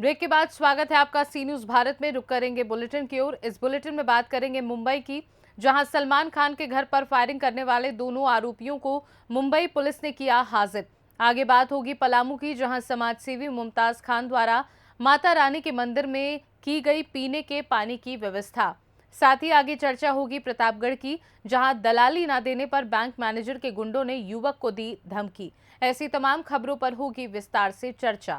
Break के बाद स्वागत है आपका सी न्यूज भारत में। रुक करेंगे बुलेटिन की ओर। इस बुलेटिन में बात करेंगे मुंबई की, जहां सलमान खान के घर पर फायरिंग करने वाले दोनों आरोपियों को मुंबई पुलिस ने किया हाजिर। आगे बात होगी पलामू की, जहां समाजसेवी मुमताज खान द्वारा माता रानी के मंदिर में की गई पीने के पानी की व्यवस्था। साथ ही आगे चर्चा होगी प्रतापगढ़ की, जहां दलाली न देने पर बैंक मैनेजर के गुंडों ने युवक को दी धमकी। ऐसी तमाम खबरों पर होगी विस्तार से चर्चा।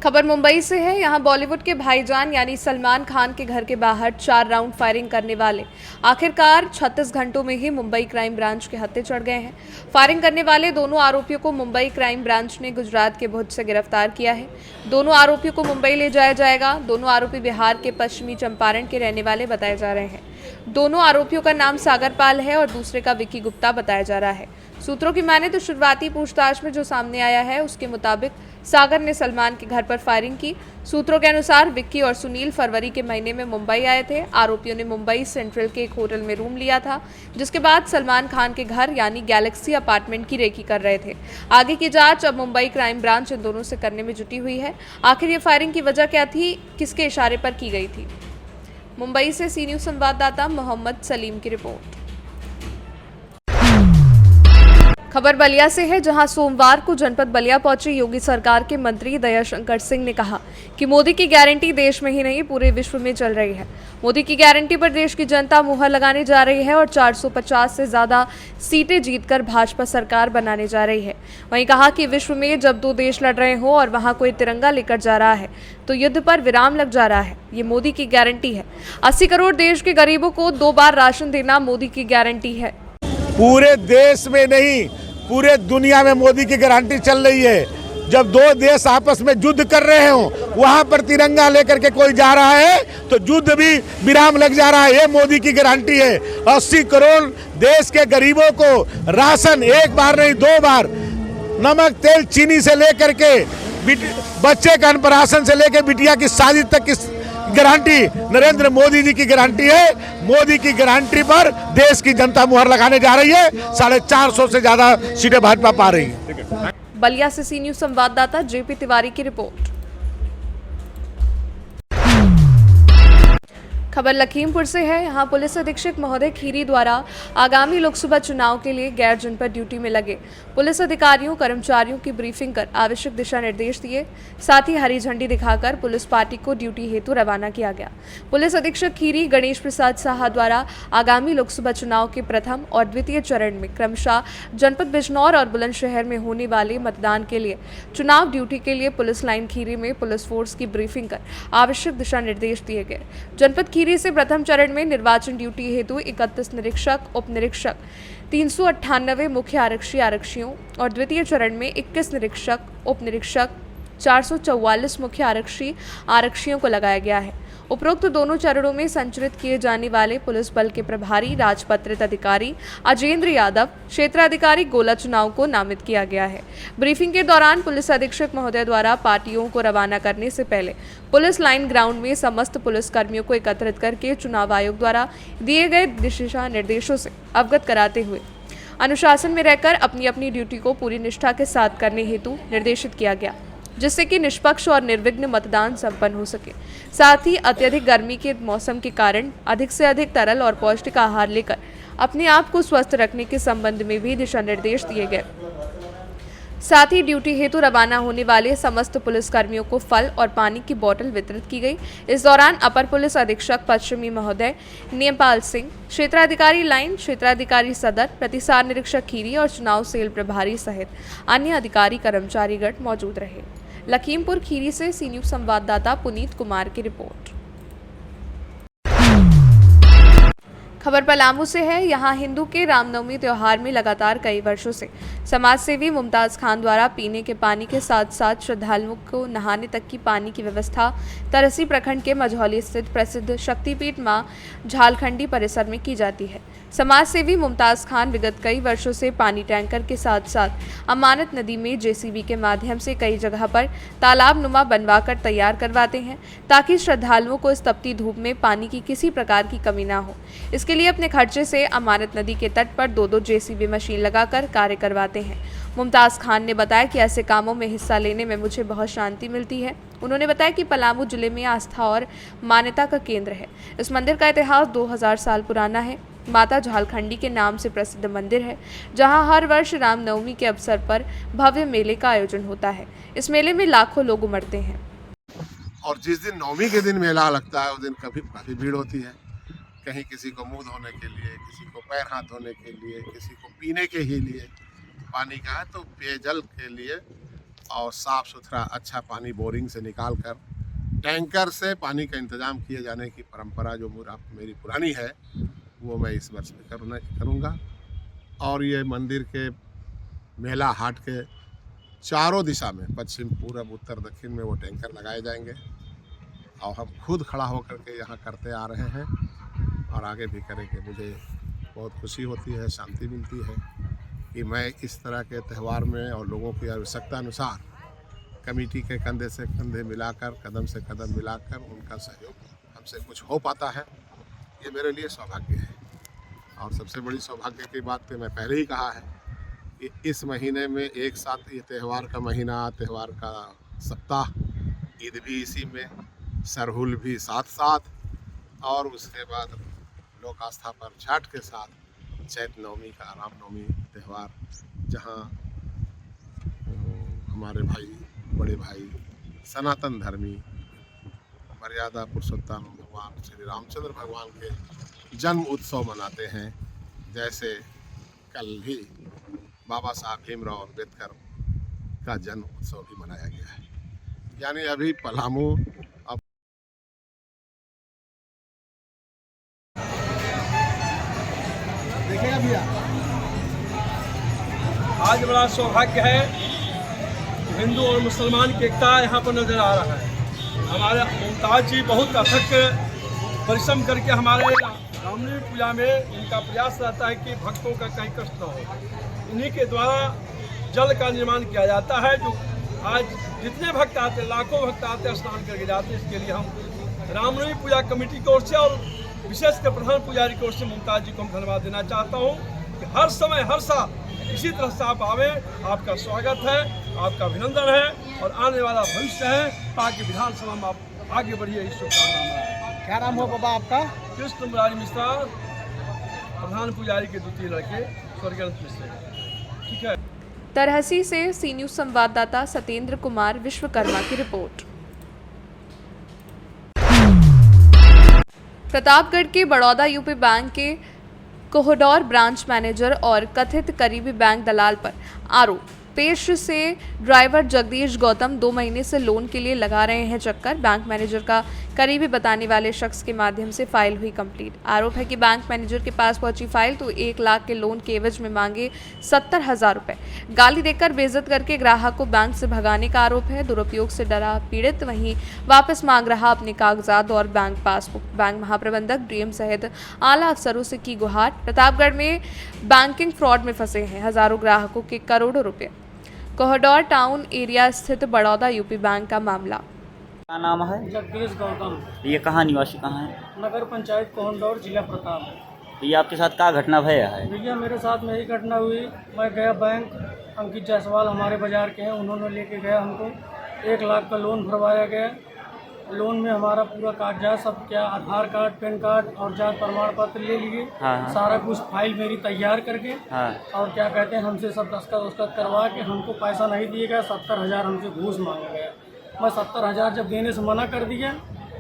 खबर मुंबई से है। यहां बॉलीवुड के भाईजान यानी सलमान खान के घर के बाहर 4 राउंड फायरिंग करने वाले आखिरकार 36 घंटों में ही मुंबई क्राइम ब्रांच के हत्थे चढ़ गए हैं। फायरिंग करने वाले दोनों आरोपियों को मुंबई क्राइम ब्रांच ने गुजरात के भुज से गिरफ्तार किया है। दोनों आरोपियों को मुंबई ले जाया जाएगा। दोनों आरोपी बिहार के पश्चिमी चंपारण के रहने वाले बताए जा रहे हैं। दोनों आरोपियों का नाम सागर पाल है और दूसरे का विक्की गुप्ता बताया जा रहा है। सूत्रों की माने तो शुरुआती पूछताछ में जो सामने आया है उसके मुताबिक सागर ने सलमान के घर पर फायरिंग की। सूत्रों के अनुसार विक्की और सुनील फरवरी के महीने में मुंबई आए थे। आरोपियों ने मुंबई सेंट्रल के एक होटल में रूम लिया था, जिसके बाद सलमान खान के घर यानी गैलेक्सी अपार्टमेंट की रेकी कर रहे थे। आगे की जांच अब मुंबई क्राइम ब्रांच इन दोनों से करने में जुटी हुई है। आखिर ये फायरिंग की वजह क्या थी, किसके इशारे पर की गई थी? मुंबई से सी न्यूज संवाददाता मोहम्मद सलीम की रिपोर्ट। खबर बलिया से है, जहां सोमवार को जनपद बलिया पहुंचे योगी सरकार के मंत्री दयाशंकर सिंह ने कहा कि मोदी की गारंटी देश में ही नहीं पूरे विश्व में चल रही है। मोदी की गारंटी पर देश की जनता मुहर लगाने जा रही है और 450 से ज्यादा सीटें जीतकर भाजपा सरकार बनाने जा रही है। वहीं कहा कि विश्व में जब 2 देश लड़ रहे हो और वहां कोई तिरंगा लेकर जा रहा है तो युद्ध पर विराम लग जा रहा है। ये मोदी की गारंटी है। 80 करोड़ देश के गरीबों को 2 बार राशन देना मोदी की गारंटी है। पूरे देश में नहीं, पूरे दुनिया में मोदी की गारंटी चल रही है। जब 2 देश आपस में युद्ध कर रहे हो, वहां पर तिरंगा लेकर के कोई जा रहा है तो युद्ध भी विराम लग जा रहा है। ये मोदी की गारंटी है। 80 करोड़ देश के गरीबों को राशन 1 बार नहीं 2 बार, नमक तेल चीनी से लेकर के बच्चे का अन्नप्राशन से लेकर बिटिया की शादी तक की गारंटी नरेंद्र मोदी जी की गारंटी है। मोदी की गारंटी पर देश की जनता मुहर लगाने जा रही है। 450 से ज्यादा सीटें भाजपा पा रही है। बलिया से सी न्यूज संवाददाता जेपी तिवारी की रिपोर्ट। खबर लखीमपुर से है। यहां पुलिस अधीक्षक महोदय खीरी द्वारा आगामी लोकसभा चुनाव के लिए गैर जनपद ड्यूटी में लगे पुलिस अधिकारियों कर्मचारियों की ब्रीफिंग कर आवश्यक दिशा निर्देश दिए। साथ ही हरी झंडी दिखाकर पुलिस पार्टी को ड्यूटी हेतु रवाना किया गया। पुलिस अधीक्षक खीरी गणेश प्रसाद साहा द्वारा आगामी लोकसभा चुनाव के प्रथम और द्वितीय चरण में क्रमशः जनपद बिजनौर और बुलंदशहर में होने वाले मतदान के लिए चुनाव ड्यूटी के लिए पुलिस लाइन खीरी में पुलिस फोर्स की ब्रीफिंग कर आवश्यक दिशा निर्देश दिए गए। जनपद खीरी से प्रथम चरण में निर्वाचन ड्यूटी हेतु 31 निरीक्षक, उप निरीक्षक, 398 मुख्य आरक्षियों और द्वितीय चरण में 21 निरीक्षक, उप निरीक्षक, 444 मुख्य आरक्षियों को लगाया गया है। उपरोक्त दोनों चरणों में संचरित किए जाने वाले पुलिस बल के प्रभारी राजपत्रित अधिकारी अजेंद्र यादव, क्षेत्राधिकारी गोला चुनाव को नामित किया गया है। ब्रीफिंग के दौरान पुलिस अधीक्षक महोदय द्वारा पार्टियों को रवाना करने से पहले पुलिस लाइन ग्राउंड में समस्त पुलिस कर्मियों को एकत्रित करके चुनाव आयोग द्वारा दिए गए दिशा निर्देशों से अवगत कराते हुए अनुशासन में रहकर अपनी अपनी ड्यूटी को पूरी निष्ठा के साथ करने हेतु निर्देशित किया गया, जिससे कि निष्पक्ष और निर्विघ्न मतदान संपन्न हो सके। साथ ही अत्यधिक गर्मी के मौसम के कारण अधिक से अधिक तरल और पौष्टिक आहार लेकर अपने आप को स्वस्थ रखने के संबंध में भी दिशा निर्देश दिए गए। साथ ही ड्यूटी हेतु रवाना होने वाले समस्त पुलिस कर्मियों को फल और पानी की बोतल वितरित की गई। इस दौरान अपर पुलिस अधीक्षक पश्चिमी महोदय नेमपाल सिंह, क्षेत्राधिकारी लाइन, क्षेत्राधिकारी सदर, प्रतिसार निरीक्षक खीरी और चुनाव सेल प्रभारी सहित अन्य अधिकारी कर्मचारीगण मौजूद रहे। लखीमपुर खीरी से सी न्यूज संवाददाता पुनीत कुमार की रिपोर्ट। खबर पलामू से है। यहाँ हिंदू के रामनवमी त्योहार में लगातार कई वर्षों से समाजसेवी मुमताज खान द्वारा पीने के पानी के साथ साथ श्रद्धालुओं को नहाने तक की पानी की व्यवस्था तरसी प्रखंड के मझौली स्थित प्रसिद्ध शक्तिपीठ मां झालखंडी परिसर में की जाती है। समाजसेवी मुमताज खान विगत कई वर्षों से पानी टैंकर के साथ साथ अमानत नदी में जेसीबी के माध्यम से कई जगह पर तालाब नुमा बनवाकर तैयार करवाते हैं, ताकि श्रद्धालुओं को इस तपती धूप में पानी की किसी प्रकार की कमी ना हो। इसके लिए अपने खर्चे से अमानत नदी के तट पर 2-2 जेसीबी मशीन लगाकर कार्य करवाते हैं। मुमताज़ खान ने बताया कि ऐसे कामों में हिस्सा लेने में मुझे बहुत शांति मिलती है। उन्होंने बताया कि पलामू जिले में आस्था और मान्यता का केंद्र है। इस मंदिर का इतिहास 2000 साल पुराना है। माता झालखंडी के नाम से प्रसिद्ध मंदिर है, जहां हर वर्ष रामनवमी के अवसर पर भव्य मेले का आयोजन होता है। इस मेले में लाखों लोग उमड़ते हैं। और जिस दिन नवमी के दिन मेला लगता है उस दिन काफ़ी भीड़ होती है। कहीं किसी को मुंह धोने के लिए, किसी को पैर हाथ धोने के लिए, किसी को पीने के ही लिए पानी का है, तो पेयजल के लिए और साफ़ सुथरा अच्छा पानी बोरिंग से निकाल कर टैंकर से पानी का इंतज़ाम किए जाने की परंपरा जो मेरी पुरानी है वो मैं इस वर्ष में करूँगा। और ये मंदिर के मेला हाट के चारों दिशा में, पश्चिम, पूरब, उत्तर, दक्षिण में वो टैंकर लगाए जाएंगे और हम खुद खड़ा होकर के यहाँ करते आ रहे हैं और आगे भी करेंगे। मुझे बहुत खुशी होती है, शांति मिलती है कि मैं इस तरह के त्यौहार में और लोगों की आवश्यकता अनुसार कमेटी के कंधे से कंधे मिलाकर, कदम से कदम मिलाकर उनका सहयोग हमसे कुछ हो पाता है, ये मेरे लिए सौभाग्य है। और सबसे बड़ी सौभाग्य की बात तो मैं पहले ही कहा है कि इस महीने में एक साथ ये त्यौहार का महीना, त्यौहार का सप्ताह, ईद भी इसी में, सरहुल भी साथ साथ, और उसके बाद लोक आस्था पर छठ के साथ चैत नवमी का रामनवमी त्यौहार, जहाँ हमारे भाई, बड़े भाई, सनातन धर्मी, मर्यादा पुरुषोत्तम भगवान श्री रामचंद्र भगवान के जन्म उत्सव मनाते हैं। जैसे कल भी बाबा साहब भीमराव अम्बेडकर का जन्म उत्सव भी मनाया गया है। यानी अभी पलामू अब देखेगा भैया, आज बड़ा सौभाग्य है, हिंदू और मुसलमान की एकता यहाँ पर नजर आ रहा है। हमारे मुमताज़ जी बहुत अथक परिश्रम करके हमारे रामनवमी पूजा में इनका प्रयास रहता है कि भक्तों का कहीं कष्ट न हो। इन्हीं के द्वारा जल का निर्माण किया जाता है, जो आज जितने भक्त आते हैं, लाखों भक्त आते हैं, स्नान करके जाते हैं। इसके लिए हम रामनवमी पूजा कमेटी की ओर से और विशेषकर प्रधान पुजारी की ओर से मुमताज़ जी को हम धन्यवाद देना चाहता हूँ कि हर समय हर साल इसी तरह से आप आवे। आपका स्वागत है, आपका अभिनंदन है और आने वाला भविष्य है, ताकि विधानसभा में आप आगे बढ़िए। इस शुभकामना। क्या नाम हो बाबा आपका? कृष्ण मुरारी मिश्रा, प्रधान पुजारी के द्वितीय लड़के स्वर्गीय मिश्रा। ठीक है। तरहसी से सी न्यूज़ संवाददाता सत्येंद्र कुमार विश्वकर्मा की रिपोर्ट। प्रतापगढ़ के बड़ौदा यूपी बैंक के कोहडौर ब्रांच मैनेजर और कथित करीबी बैंक दलाल पर आरोप पेश से ड्राइवर जगदीश गौतम 2 महीने से लोन के लिए लगा रहे हैं चक्कर। बैंक मैनेजर का करीबी बताने वाले शख्स के माध्यम से फाइल हुई कंप्लीट। आरोप है कि बैंक मैनेजर के पास पहुंची फाइल तो 1 लाख के लोन के एवज में मांगे 70,000 रुपए। गाली देकर बेइज्जत करके ग्राहक को बैंक से भगाने का आरोप है। दुरुपयोग से डरा पीड़ित वहीं वापस मांग रहा अपने कागजात और बैंक पासबुक। बैंक महाप्रबंधक डीएम सहित आला अफसरों से की गुहार। प्रतापगढ़ में बैंकिंग फ्रॉड में फंसे हैं हजारों ग्राहकों के करोड़ों रुपए। कोहडौर टाउन एरिया स्थित बड़ौदा यूपी बैंक का मामला। क्या नाम है? जगदीश गौतम, ये कहाँ निवासी कहाँ है? नगर पंचायत कोहडौर, जिला प्रताप। ये आपके साथ क्या घटना भया है? भैया मेरे साथ में ही घटना हुई। मैं गया बैंक, अंकित जायसवाल हमारे बाजार के हैं, उन्होंने लेके गया हमको 1 लाख का लोन भरवाया गया। लोन में हमारा पूरा कागजात सब, क्या आधार कार्ड, पैन कार्ड और जात प्रमाण पत्र ले लिए। हाँ। सारा कुछ फाइल मेरी तैयार करके हाँ। और क्या कहते हैं हमसे सब दस्तखत करवा के हमको पैसा नहीं दिए गया। 70,000 हमसे घूस मांगा गया। मैं 70,000 जब देने से मना कर दिया,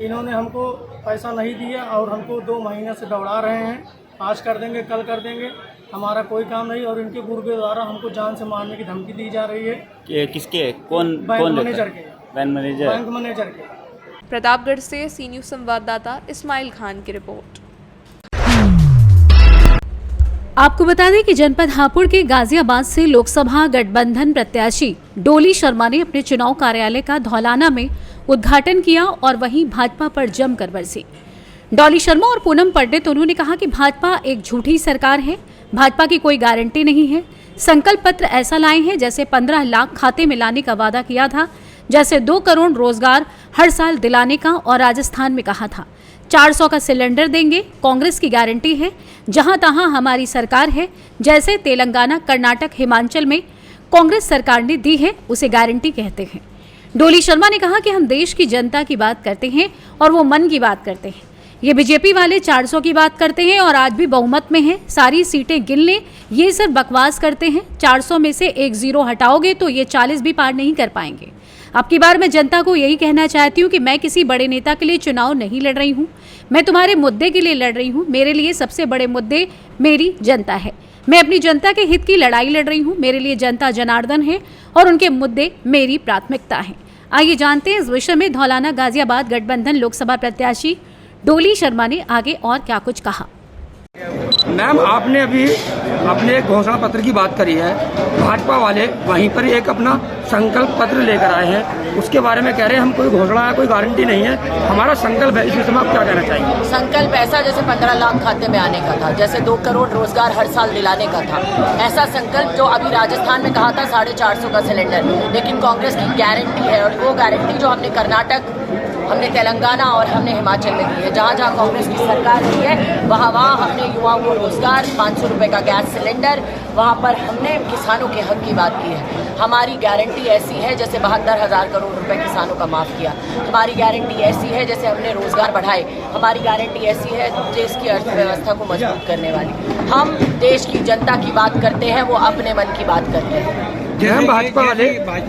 इन्होंने हमको पैसा नहीं दिया और हमको 2 महीने से दौड़ा रहे हैं। आज कर देंगे, कल कर देंगे, हमारा कोई काम नहीं। और इनके गुर्गे द्वारा हमको जान से मारने की धमकी दी जा रही है। किसके? कौन? बैंक मैनेजर के। बैंक मैनेजर के। प्रतापगढ़ से सी न्यूज़ संवाददाता इस्माइल खान की रिपोर्ट। आपको बता दें कि जनपद हापुड़ के गाजियाबाद से लोकसभा गठबंधन प्रत्याशी डोली शर्मा ने अपने चुनाव कार्यालय का धौलाना में उद्घाटन किया और वहीं भाजपा पर जमकर बरसी। डोली शर्मा और पूनम पंडित, उन्होंने कहा कि भाजपा एक झूठी सरकार है, भाजपा की कोई गारंटी नहीं है। संकल्प पत्र ऐसा लाए हैं जैसे 15 लाख खाते में लाने का वादा किया था, जैसे 2 करोड़ रोजगार हर साल दिलाने का और राजस्थान में कहा था 400 का सिलेंडर देंगे। कांग्रेस की गारंटी है, जहां तहां हमारी सरकार है, जैसे तेलंगाना, कर्नाटक, हिमाचल में कांग्रेस सरकार ने दी है उसे गारंटी कहते हैं। डोली शर्मा ने कहा कि हम देश की जनता की बात करते हैं और वो मन की बात करते हैं। ये बीजेपी वाले 400 की बात करते हैं और आज भी बहुमत में हैं, सारी सीटें गिन लें, ये सिर्फ बकवास करते हैं। 400 में से एक जीरो हटाओगे तो ये 40 भी पार नहीं कर पाएंगे। अब की बार मैं जनता को यही कहना चाहती हूँ कि मैं किसी बड़े नेता के लिए चुनाव नहीं लड़ रही हूँ, मैं तुम्हारे मुद्दे के लिए लड़ रही हूँ। मेरे लिए सबसे बड़े मुद्दे मेरी जनता है। मैं अपनी जनता के हित की लड़ाई लड़ रही हूँ। मेरे लिए जनता जनार्दन है और उनके मुद्दे मेरी प्राथमिकता हैं। आइए जानते हैं इस विषय में धौलाना गाजियाबाद गठबंधन लोकसभा प्रत्याशी डोली शर्मा ने आगे और क्या कुछ कहा। मैम, आपने अभी अपने घोषणा पत्र की बात करी है। भाजपा वाले वहीं पर एक अपना संकल्प पत्र लेकर आए हैं, उसके बारे में कह रहे हैं हम कोई घोषणा है, कोई गारंटी नहीं है, हमारा संकल्प है। इस विषय में आप क्या कहना चाहेंगे? संकल्प ऐसा जैसे 15 लाख खाते में आने का था, जैसे 2 करोड़ रोजगार हर साल दिलाने का था, ऐसा संकल्प जो अभी राजस्थान में कहा था 450 का सिलेंडर, लेकिन कांग्रेस की गारंटी है। और वो गारंटी जो हमने कर्नाटक, हमने तेलंगाना और हमने हिमाचल में दी है, जहाँ जहाँ कांग्रेस की सरकार रही है वहाँ हमने युवाओं को रोजगार, 500 रुपये का गैस सिलेंडर, वहाँ पर हमने किसानों के हक की बात की है। हमारी गारंटी ऐसी है जैसे 72,000 करोड़ रुपए किसानों का माफ़ किया। हमारी गारंटी ऐसी है जैसे हमने रोजगार बढ़ाए। हमारी गारंटी ऐसी है देश की अर्थव्यवस्था को मजबूत करने वाली। हम देश की जनता की बात करते हैं, वो अपने मन की बात करते हैं।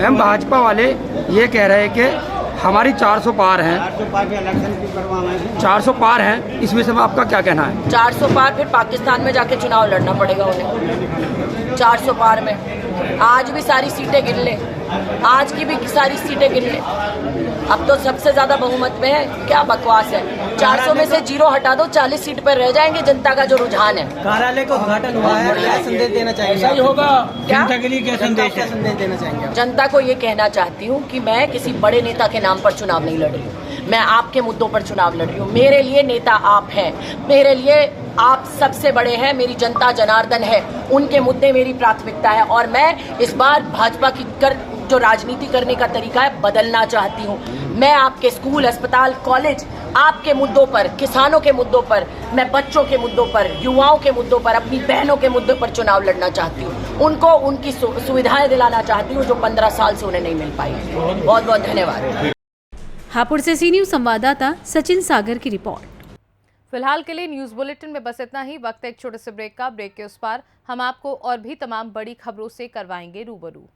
हम भाजपा वाले ये कह रहे हैं कि हमारी 400 पार हैं, 400 पार हैं, इस विषय में आपका क्या कहना है? 400 पार, फिर पाकिस्तान में जाके चुनाव लड़ना पड़ेगा उन्हें। 400 पार में आज भी सारी सीटें गिन ले, आज की भी सारी सीटें गिन ले। अब तो सबसे ज्यादा बहुमत में है, क्या बकवास है। 400 में से जीरो हटा दो, 40 सीट पर रह जाएंगे। जनता का जो रुझान है, कार्यालय का उद्घाटन हुआ है, क्या संदेश देना चाहेंगे? सही होगा, क्या जनता के लिए क्या संदेश देना चाहेंगे? जनता को ये कहना चाहती हूँ कि मैं किसी बड़े नेता के नाम पर चुनाव नहीं लड़ रही हूँ, मैं आपके मुद्दों पर चुनाव लड़ रही हूँ। मेरे लिए नेता आप हैं, मेरे लिए आप सबसे बड़े हैं, मेरी जनता जनार्दन है, उनके मुद्दे मेरी प्राथमिकता है। और मैं इस बार भाजपा की जो राजनीति करने का तरीका है बदलना चाहती हूँ। मैं आपके स्कूल, अस्पताल, कॉलेज, आपके मुद्दों पर, किसानों के मुद्दों पर, मैं बच्चों के मुद्दों पर, युवाओं के मुद्दों पर, अपनी बहनों के मुद्दों पर चुनाव लड़ना चाहती हूँ। उनको उनकी सुविधाएं दिलाना चाहती हूँ जो 15 साल से उन्हें नहीं मिल पाई। बहुत बहुत धन्यवाद। हापुड़ से सी न्यूज संवाददाता सचिन सागर की रिपोर्ट। फिलहाल के लिए न्यूज बुलेटिन में बस इतना ही। वक्त है एक छोटे से ब्रेक का। ब्रेक के उस पार हम आपको और भी तमाम बड़ी खबरों से करवाएंगे रूबरू।